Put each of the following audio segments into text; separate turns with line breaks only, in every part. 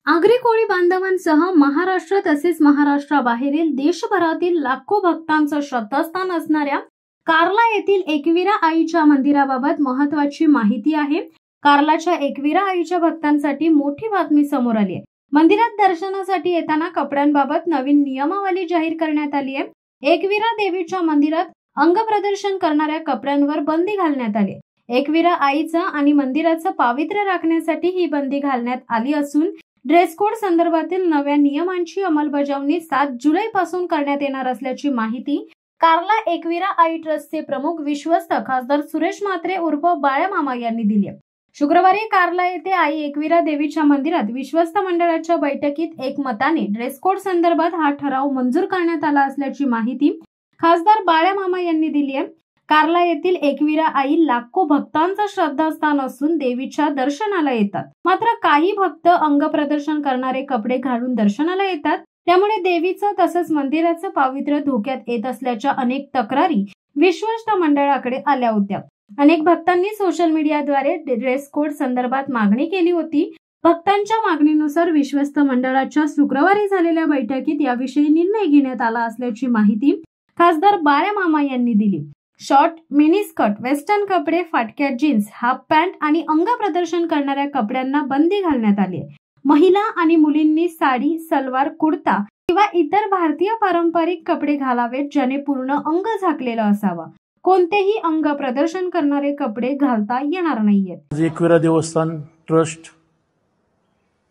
आगरी कोळी बांधवांसह महाराष्ट्र तसेच महाराष्ट्राबाहेरील देशभरातील लाखो भक्तांचं श्रद्धास्थान असणाऱ्या कार्ला येथील एकविरा आईच्या मंदिराबाबत महत्त्वाची माहिती आहे। कार्लाच्या एकविरा आईच्या भक्तांसाठी मोठी बातमी समोर आली आहे। मंदिरात दर्शनासाठी येताना कपड्यांबाबत नवीन नियमावली जाहीर करण्यात आली आहे। एकविरा देवीच्या मंदिरात अंगप्रदर्शन करणाऱ्या कपड्यांवर बंदी घालण्यात आली। एकविरा आईचा आणि मंदिराचं पावित्र्य राखण्यासाठी ही बंदी घालण्यात आली असून ड्रेस कोड संदर्भातील नव्या नियमांची अंमलबजावणी 7 जुलै पासून करण्यात येणार असल्याची माहिती कार्ला एकविरा आई ट्रस्टचे प्रमुख विश्वस्त खासदार सुरेश म्हात्रे उर्फ बाळ्यामामा यांनी दिली आहे। शुक्रवारी कार्ला येथे आई एकविरा देवीच्या मंदिरात विश्वस्त मंडळाच्या बैठकीत एकमताने ड्रेस कोड संदर्भात हा ठराव मंजूर करण्यात आला असल्याची माहिती खासदार बाळ्यामामा यांनी दिली आहे। कार्ला येथील एकविरा आई लाखो भक्तांचं श्रद्धास्थान असून देवीच्या दर्शनाला येतात, मात्र काही भक्त अंगप्रदर्शन करणारे कपडे घालून दर्शनाला येतात, त्यामुळे देवीचं तसंच मंदिराचं पावित्र्य धोक्यात येत असल्याच्या अनेक तक्रारी विश्वस्त मंडळाकडे आल्या होत्या। अनेक भक्तांनी सोशल मीडियाद्वारे ड्रेस कोड संदर्भात मागणी केली होती। भक्तांच्या मागणीनुसार विश्वस्त मंडळाच्या शुक्रवारी झालेल्या बैठकीत याविषयी निर्णय घेण्यात आला असल्याची माहिती खासदार बाळ्यामामा यांनी दिली। शॉर्ट, मिनी स्कर्ट, वेस्टर्न कपडे, फाटक्या जीन्स, हाफ पॅन्ट आणि अंगप्रदर्शन करणाऱ्या कपड्यांना बंदी घालण्यात आली आहे। महिला आणि मुलींनी साडी, सलवार, कुर्ता किंवा इतर भारतीय पारंपरिक कपडे घालावेत ज्याने पूर्ण अंग झाकलेलं असावं। कोणतेही अंग प्रदर्शन करणारे कपडे घालता येणार नाहीयेत।
एकविरा देवस्थान ट्रस्ट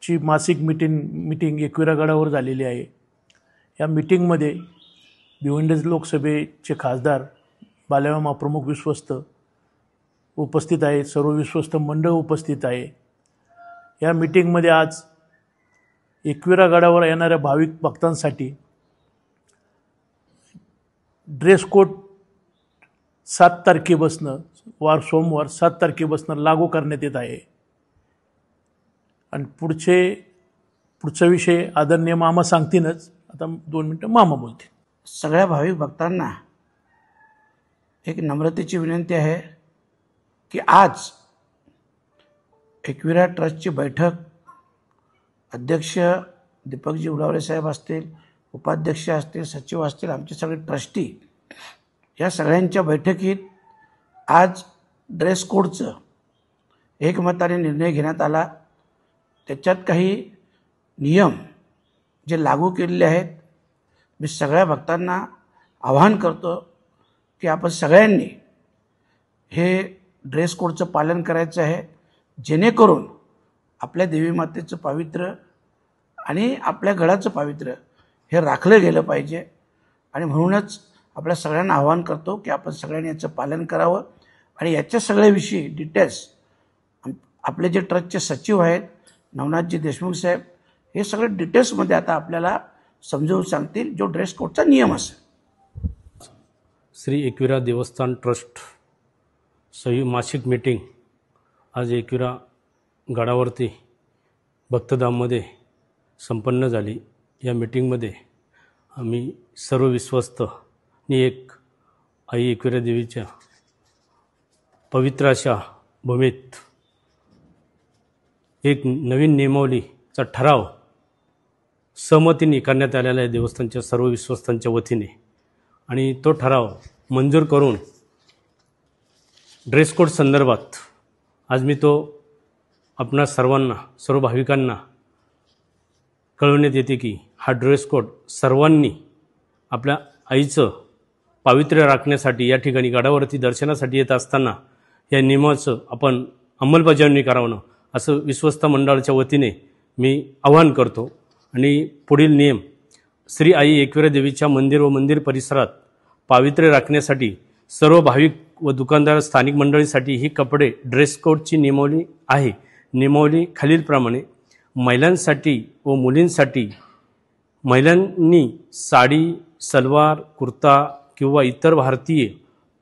ची मासिक मीटिंग एकविरा गडावर झालेली आहे। या मीटिंगमध्ये भिवंडी लोकसभेचे खासदार बाळ्यामामा प्रमुख विश्वस्त उपस्थित आहेत, सर्व विश्वस्त मंडळ उपस्थित आहे। या मीटिंगमध्ये आज एकविरा गडावर येणाऱ्या भाविक भक्तांसाठी ड्रेस कोड 7 तारखेपासून सोमवार 7 तारखेपासून लागू करण्यात येत आहे। आणि पुढचा विषय आदरणीय मामा सांगतीलच, आता 2 मिनिटं मामा बोलतील।
सगळ्या भाविक भक्तांना एक नम्रतेची विनंती आहे की आज एकविरा ट्रस्टची बैठक अध्यक्ष दीपकजी उलावरे साहेब असतील, उपाध्यक्ष असतील, सचिव असतील, आमचे सगळे ट्रस्टी या सगळ्यांच्या बैठकीत आज ड्रेस कोडचं एकमताने निर्णय घेण्यात आला। त्याच्यात काही नियम जे लागू केलेले आहेत, मी सगळ्या भक्तांना आवाहन करतो की आपण सगळ्यांनी हे ड्रेस कोडचं पालन करायचं आहे, जेणेकरून आपल्या देवी मातेचं पावित्र्य आणि आपल्या गडाचं पावित्र्य हे राखलं गेलं पाहिजे। आणि म्हणूनच आपल्या सगळ्यांना आवाहन करतो की आपण सगळ्यांनी याचं पालन करावं। आणि याच्या सगळ्याविषयी डिटेल्स आपले जे ट्रस्टचे सचिव आहेत नवनाथजी देशमुख साहेब, हे सगळे डिटेल्समध्ये आता आपल्याला समजावून सांगतील जो ड्रेस कोडचा नियम असेल।
श्री एकविरा देवस्थान ट्रस्ट मासिक मीटिंग आज एकविरा गडावरती भक्तधाममध्ये संपन्न झाली। या मीटिंगमध्ये आम्ही सर्व विश्वस्तनी एक आई एकविरा देवीच्या पवित्र अशा भूमीत एक नवीन नियमावलीचा ठराव सहमतीने करण्यात आलेला आहे देवस्थानच्या सर्व विश्वस्तांच्या वतीने। आणि तो ठराव मंजूर करून ड्रेस कोड संदर्भात आज मी तो आपणा सर्वांना, सर्व भाविकांना कळवण्यात येते की हा ड्रेस कोड सर्वांनी आपल्या आईचं पावित्र्य राखण्यासाठी या ठिकाणी गडावरती दर्शनासाठी येत असताना या नियमाचं आपण अंमलबजावणी करावं असं विश्वस्त मंडळाच्या वतीने मी आवाहन करतो। आणि पुढील नियम श्री आई एकविरा देवीच्या मंदिर व मंदिर परिसरात पावित्र्य राखण्यासाठी सर्व भाविक व दुकानदार स्थानिक मंडळीसाठी ही कपडे ड्रेस कोडची नियमावली आहे। नियमावली खालीलप्रमाणे महिलांसाठी व मुलींसाठी महिलांनी साडी, सलवार, कुर्ता किंवा इतर भारतीय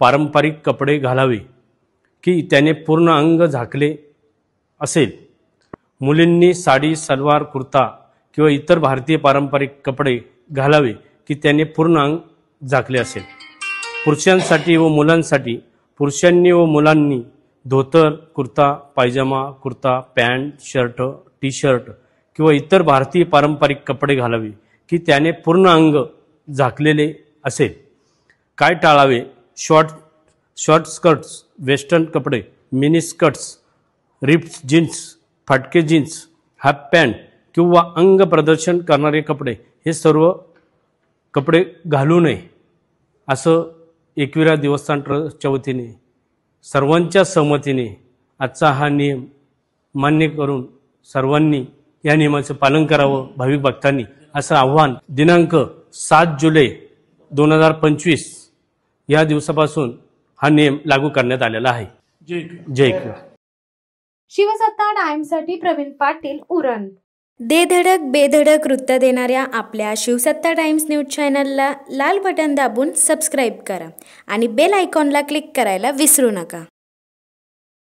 पारंपरिक कपडे घालावे की त्याने पूर्ण अंग झाकले असेल। मुलींनी साडी, सलवार, कुर्ता किंवा इतर भारतीय पारंपरिक कपडे घालावे की त्याने पूर्ण अंग झाकले असेल। पुरुषांसाठी व मुलांसाठी पुरुषांनी व मुलांनी धोतर, kurta, pyjama, kurta, pant, shirt, T shirt किंवा इतर भारतीय पारंपरिक कपडे घालावे की त्याने पूर्ण अंग झाकलेले असेल. काय टाळावे? शॉर्ट स्कर्ट्स, वेस्टर्न कपडे, mini skirts, ripped jeans, फाटके jeans, half pant किंवा अंग प्रदर्शन करणारे कपडे हे सर्व कपडे घालू नये असं एकविरा देवस्थान ट्रस्टच्या वतीने सर्वांच्या सहमतीने आजचा हा नियम मान्य करून सर्वांनी या नियमाचं पालन करावं भाविक भक्तांनी असं आव्हान दिनांक 7 जुलै 2025 या दिवसापासून हा नियम लागू करण्यात आलेला आहे. जय एकविरा.
शिवसत्ता टाइम्ससाठी प्रवीण पाटील, उरण. दे धडक बेधडक वृत्त देणाऱ्या आपल्या शिवसत्ता टाइम्स न्यूज चॅनलला लाल बटन दाबून सबस्क्राईब करा आणि बेल आयकॉनला क्लिक करायला विसरू नका.